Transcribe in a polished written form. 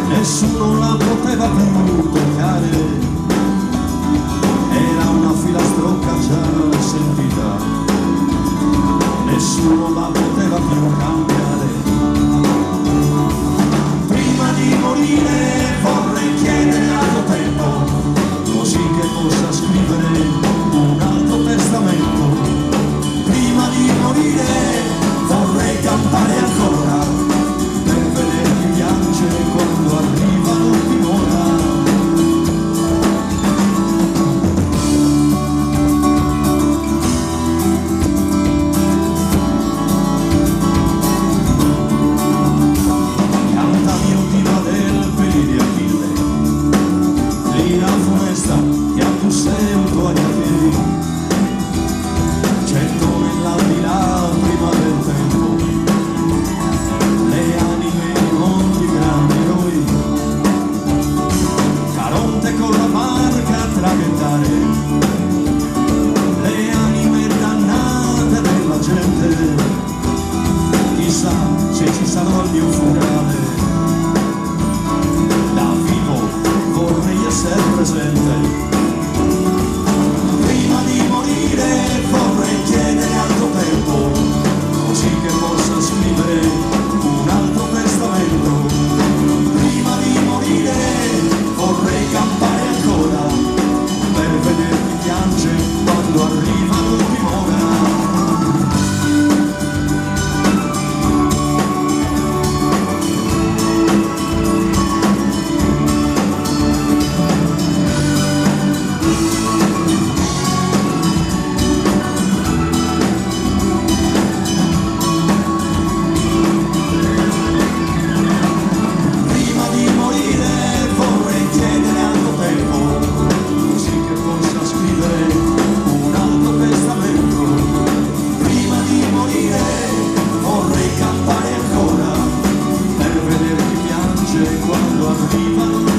nessuno la poteva più toccare, era una filastrocca già sentita, nessuno la poteva più cambiare. Prima di morire vorrei chiedere al tuo tempo, così che possa scrivere un altro testamento. Prima di morire vorrei cantare ancora, per vederti piangere quando arriva l'ultima ora. Cantami l'ultima del Pelì di Achille, lira funesta che a tu seduto agli piedi. Certo nell'aldilà prima del tempo, le anime di mondi grandi eroi, Caronte con la barca a traghettare, le anime dannate della gente, chissà se ci sarò al mio funerale, da vivo vorrei essere presente. Prima di morire vorrei chiedere al tuo tempo, così che possa scrivere un altro testamento. Prima di morire vorrei cantare ancora, per vederti piangere quando arriva l'ultima ora. Quando arrivano